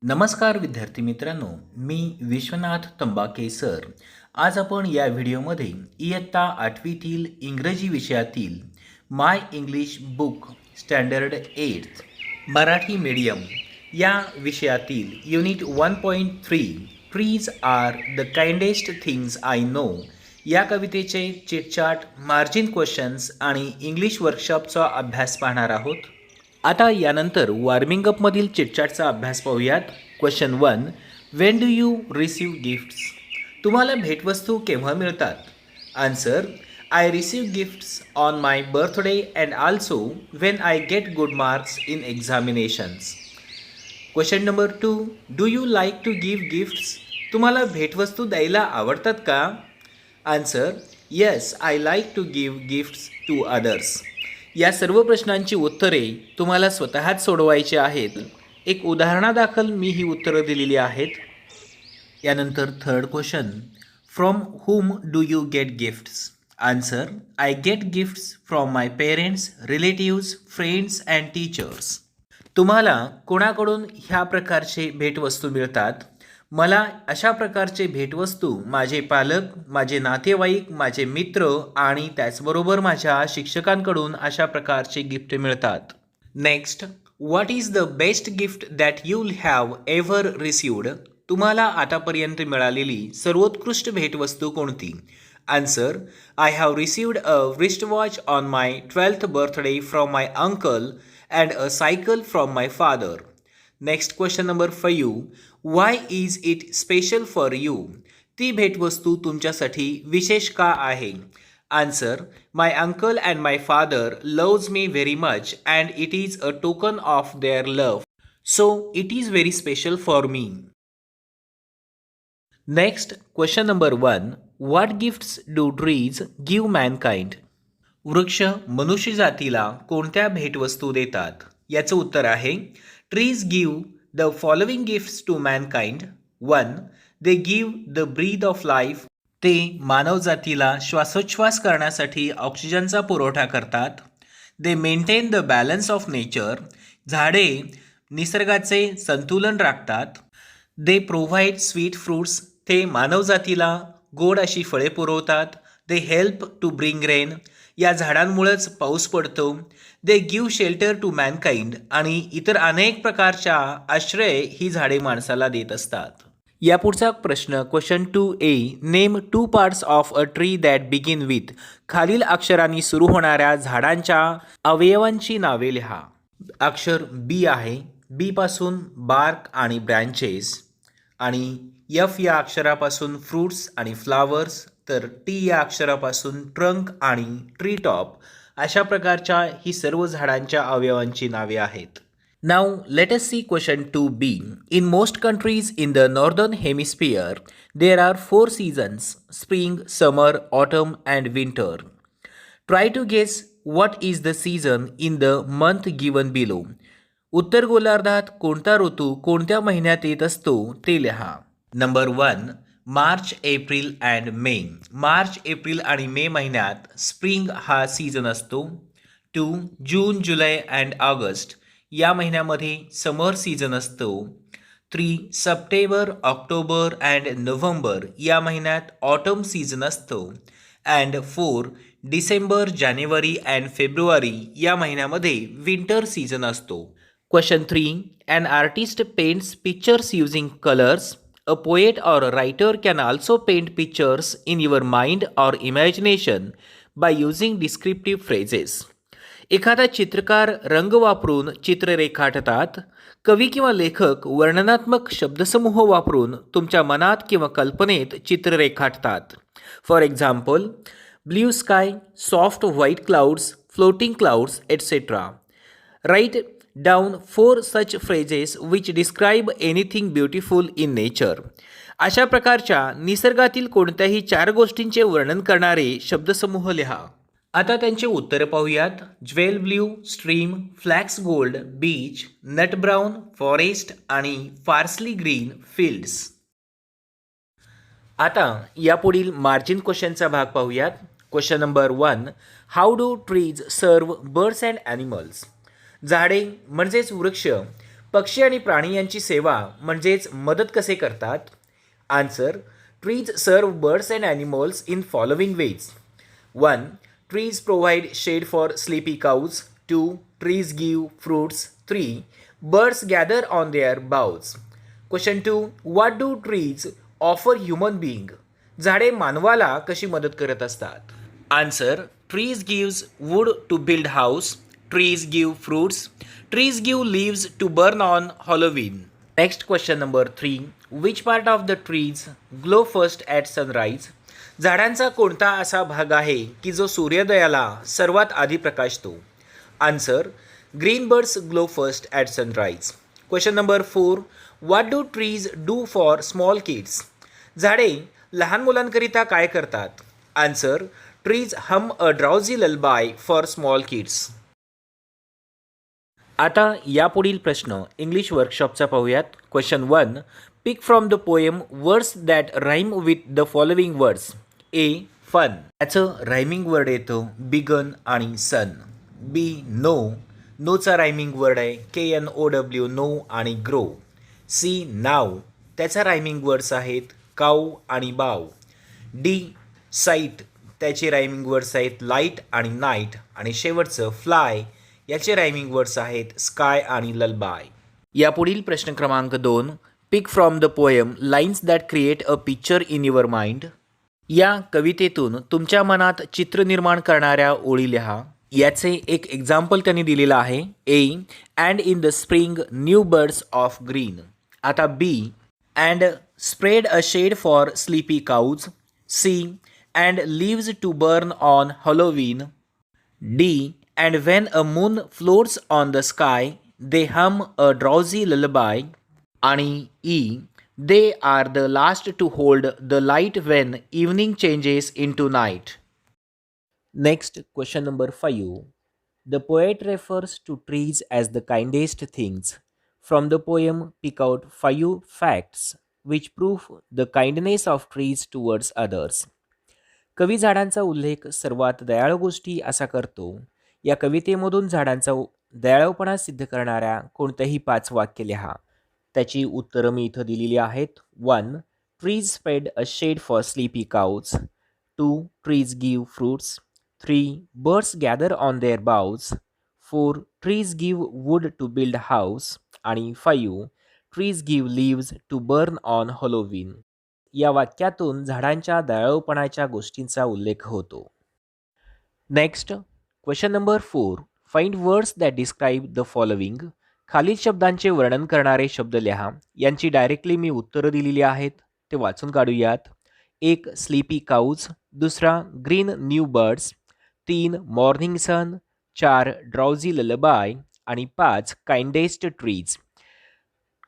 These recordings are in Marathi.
नमस्कार विद्यार्थी मित्रांनो, मी विश्वनाथ तंबाके सर. आज आपण या व्हिडिओमध्ये इयत्ता 8वीतील इंग्रजी विषयातील my English book standard 8 Marathi medium या विषयातील unit 1.3 trees are the kindest things I know या कवितेचे चिटचाट, मार्जिन क्वेश्चन्स आणि इंग्लिश वर्कशॉपचा अभ्यास पाहणार आहोत. आता यानंतर वॉर्मिंग अपमधील चिटचाटचा अभ्यास पाहूयात. Question 1. When do you receive gifts? तुम्हाला भेटवस्तू केव्हा मिळतात? Answer. I receive gifts on my birthday and also when I get good marks in examinations. Question number 2. Do you like to give gifts? तुम्हाला भेटवस्तू द्यायला आवडतात का? Answer. Yes, I like to give gifts to others. या सर्व प्रश्नांची उत्तरे तुम्हाला स्वतःच सोडवायची आहेत. एक उदाहरणादाखल मी ही उत्तरं दिलेली आहेत. यानंतर third question. From hmm do you get gifts? Answer. I get gifts from my parents, relatives, friends and teachers. तुम्हाला कोणाकडून ह्या प्रकारचे भेटवस्तू मिळतात? मला अशा प्रकारचे भेटवस्तू माझे पालक, माझे नातेवाईक, माझे मित्र आणि त्याचबरोबर माझ्या शिक्षकांकडून अशा प्रकारचे गिफ्ट मिळतात. Next. What is the best gift that you have ever received? तुम्हाला आतापर्यंत मिळालेली सर्वोत्कृष्ट भेटवस्तू कोणती? Answer. I have received a wrist watch on my 12th birthday from my uncle and a cycle from my father. Next question number 5. Y is it special for you? ती भेटवस्तू तुमच्यासाठी विशेष का आहे? Answer. My uncle and my father loves me very much and it is a token of their love, so it is very special for me. Next question number 1. What gifts do trees give mankind? वृक्ष मनुष्य जातीला कोणत्या भेटवस्तू देतात? याचं उत्तर आहे. Trees give the following gifts to mankind. 1. They give the breath of life. ते मानवजातीला श्वासोच्छ्वास करण्यासाठी ऑक्सिजनचा पुरवठा करतात. They maintain the balance of nature. झाडे निसर्गाचे संतुलन राखतात. They provide sweet fruits. ते मानवजातीला गोड अशी फळे पुरवतात. They help to bring rain. या झाडांमुळेच पाऊस पडतो. They give shelter to mankind. आणि इतर अनेक प्रकारच्या आश्रय ही झाडे माणसाला देत असतात. या पुढचा प्रश्न question 2A. Name 2 parts of a tree that begin with. खालील अक्षरांनी सुरू होणाऱ्या झाडांच्या अवयवांची नावे लिहा. अक्षर बी आहे. बी पासून बार्क आणि ब्रँचेस, आणि एफ या अक्षरापासून फ्रूट्स आणि फ्लावर्स, तर टी या अक्षरापासून ट्रंक आणि ट्री टॉप. अशा प्रकारच्या ही सर्व झाडांच्या अवयवांची नावे आहेत. Now let us see question 2B. In most countries in the northern hemisphere there are 4 seasons: spring, summer, autumn and winter. Try to guess what is the season in the month given below. उत्तर गोलार्धात कोणता ऋतू कोणत्या महिन्यात येत असतो ते लिहा. Number 1. March, April and may. March, April आणि मे महिन्यात स्प्रिंग हा सीझन असतो. 2. जून, जुलै अँड ऑगस्ट या महिन्यामध्ये समर सीझन असतो. 3. सप्टेंबर, ऑक्टोबर अँड नोव्हेंबर या महिन्यात ऑटम सीझन असतो. And 4. December, January and February या महिन्यामध्ये विंटर सीझन असतो. Question 3. An artist paints pictures using colors. A poet or a writer can also paint pictures in your mind or imagination by using descriptive phrases. एखादा चित्रकार रंग वापरून चित्र रेखाटतात. कवी किंवा लेखक वर्णनात्मक शब्दसमूह वापरून तुमच्या मनात किंवा कल्पनेत चित्र रेखाटतात. For example, blue sky, soft white clouds, floating clouds, etcetera. Right down 4 such phrases which describe anything beautiful in nature. अशा प्रकारच्या निसर्गातील कोणत्याही 4 गोष्टींचे वर्णन करणारे शब्दसमूह लिहा. आता त्यांचे उत्तर पाहूयात. Jewel blue, stream, flax gold, beach, nut brown, forest आणि फार्सली ग्रीन, फील्ड्स. आता यापुढील मार्जिन क्वेश्चनचा भाग पाहूयात. Question number 1. How do trees serve birds and animals. झाडे म्हणजेच वृक्ष पक्षी आणि प्राणी यांची सेवा म्हणजेच मदत कसे करतात? Answer. Trees serve birds and animals in following ways. 1. Trees provide shade for sleepy cows. 2. Trees give fruits. 3. Birds gather on their boughs. Question 2. What do trees offer human being? झाडे मानवाला कशी मदत करत असतात? Answer. Trees gives wood to build house. Trees give fruits. Trees give leaves to burn on Halloween. Next question number 3. Which part of the trees glow first at sunrise? झाडांचा कोणता असा भाग आहे की जो सूर्योदयाला सर्वात आधी प्रकाशतो? Answer. Green birds glow first at sunrise. Question number 4. What do trees do for small kids? झाडे लहान मुलांकरिता काय करतात? Answer. Trees hum a drowsy lullaby for small kids. आता यापुढील प्रश्न इंग्लिश वर्कशॉपचा पाहूयात. Question 1. Pick from the poem words that rhyme with the following words. A. Fun. त्याचं रायमिंग वर्ड येतं बिगन आणि सन. बी. नो. नोचा रायमिंग वर्ड आहे KNOW, नो आणि ग्रो. सी. नाव. त्याचा रायमिंग वर्ड्स आहेत काऊ आणि बाव. डी. साईट. त्याचे रायमिंग वर्ड्स आहेत लाईट आणि नाईट. आणि शेवटचं फ्लाय. याचे रायमिंग वर्ड्स आहेत स्काय आणि ललबाय. यापुढील प्रश्न क्रमांक 2. Pick from the poem lines that create a picture in your mind. या कवितेतून तुमच्या मनात चित्र निर्माण करणाऱ्या ओळी लिहा. याचे एक एक्झाम्पल त्यांनी दिलेलं आहे. A. And in the spring new birds of green. आता B. And spread a shade for sleepy cows. C. And leaves to burn on Halloween. D. And when a moon floats on the sky they hum a drowsy lullaby. आणि E. They are the last to hold the light when evening changes into night. Next, question number 5. The poet refers to trees as the kindest things. From the poem, pick out 5 facts which prove the kindness of trees towards others. कवी झाडांचा उल्लेख सर्वात दयाळू गोष्टी असा करतो. या कवितेमधून झाडांचा दयाळूपणा सिद्ध करणाऱ्या कोणतेही 5 वाक्य लिहा. त्याची उत्तरं मी इथं दिलेली आहेत. 1. Trees spread a shade for sleepy cows. 2. Trees give fruits. 3. Birds gather on their boughs. 4. Trees give wood to build house. आणि 5. Trees give leaves to burn on Halloween. या वाक्यातून झाडांच्या दयाळूपणाच्या गोष्टींचा उल्लेख होतो. Next, question number 4. Find words that describe the following. खालील शब्दांचे वर्णन करणारे शब्द लिहा. यांची डायरेक्टली मी उत्तरं दिलेली आहेत, ते वाचून काढूयात. 1. Sleepy cows. 2. Green new birds. 3. Morning sun. 4. Drowsy lullaby. आणि 5. Kindest trees.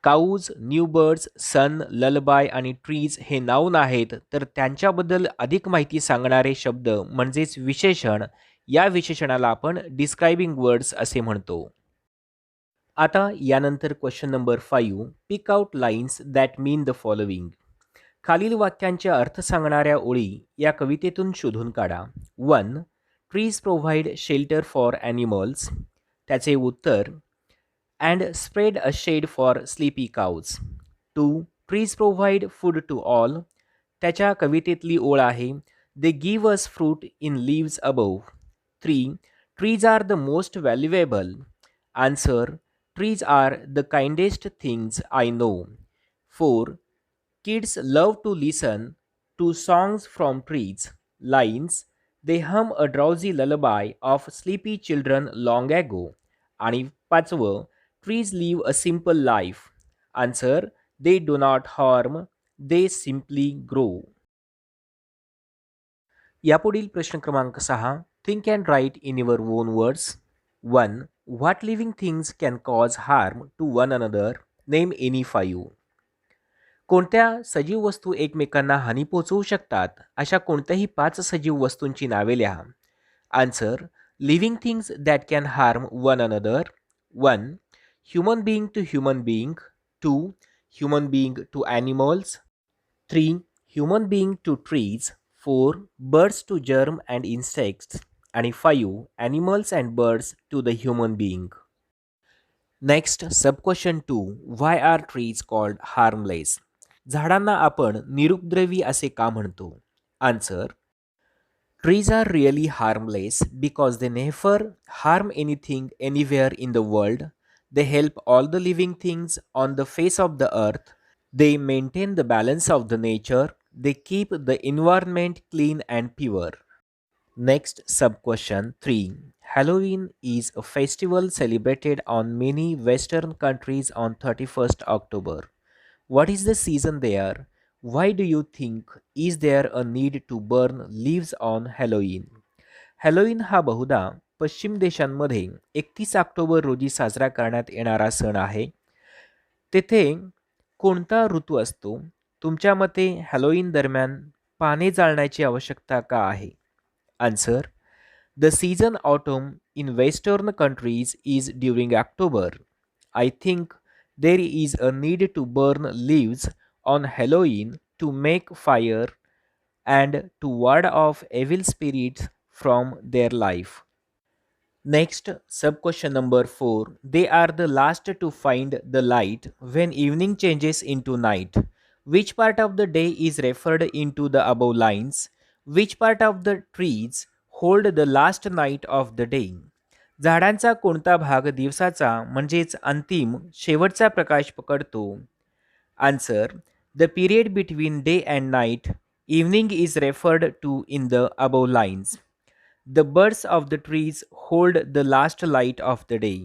Cows, new birds, sun, lullaby आणि ट्रीज हे नाऊन आहेत, तर त्यांच्याबद्दल अधिक माहिती सांगणारे शब्द म्हणजेच विशेषण, या विशेषणाला आपण डिस्क्रायबिंग वर्ड्स असे म्हणतो. आता यानंतर question number 5. Pick out lines that mean the following. खालील वाक्यांचे अर्थ सांगणाऱ्या ओळी या कवितेतून शोधून काढा. 1. Trees provide shelter for animals. त्याचे उत्तर and spread a shade for sleepy cows. 2. Trees provide food to all. त्याच्या कवितेतली ओळ आहे they give us fruit in leaves above. 3. Trees are the most valuable. Answer. Trees are the kindest things I know. 4. Kids love to listen to songs from trees. Lines. They hum a drowsy lullaby of sleepy children long ago. आणि 5. Trees live a simple life. Answer. They do not harm. They simply grow. यापुढील प्रश्न क्रमांक 6. Think and write in your own words. 1. What living things can cause harm to one another? Name any 5. कोणत्या सजीव वस्तू एकमेकांना हानी पोहोचवू शकतात अशा कोणत्याही 5 सजीव वस्तूंची नावे लिहा. Answer. Living things that can harm one another. 1. Human being to human being. 2. Human being to animals. 3. Human being to trees. 4. Birds to germ and insects. आणि 5. Animals and birds to the human being. Next sub question 2. Why are trees called harmless? झाडांना आपण निरुपद्रवी असे का म्हणतो? Answer. Trees are really harmless because they never harm anything anywhere in the world. They help all the living things on the face of the earth. They maintain the balance of the nature. They keep the environment clean and pure. Next sub question 3. Halloween is a festival celebrated on many Western countries on 31st October. What is the season there? Why do you think is there a need to burn leaves on Halloween? Halloween हा बहुधा पश्चिम देशांमध्ये 31 ऑक्टोबर रोजी साजरा करण्यात येणारा सण आहे. तेथे कोणता ऋतू असतो? तुमच्या मते हॅलोवीन दरम्यान पाने जाळण्याची आवश्यकता का आहे? Answer. The season autumn in Western countries is during October. I think there is a need to burn leaves on Halloween to make fire and to ward off evil spirits from their life. Next, sub question number 4. They are the last to find the light when evening changes into night. Which part of the day is referred into the above lines? Which part of the trees hold the last night of the day? झाडांचा कोणता भाग दिवसाचा म्हणजेच अंतिम शेवटचा प्रकाश पकडतो? Answer. The period between day and night evening is referred to in the above lines. The birds of the trees hold the last light of the day.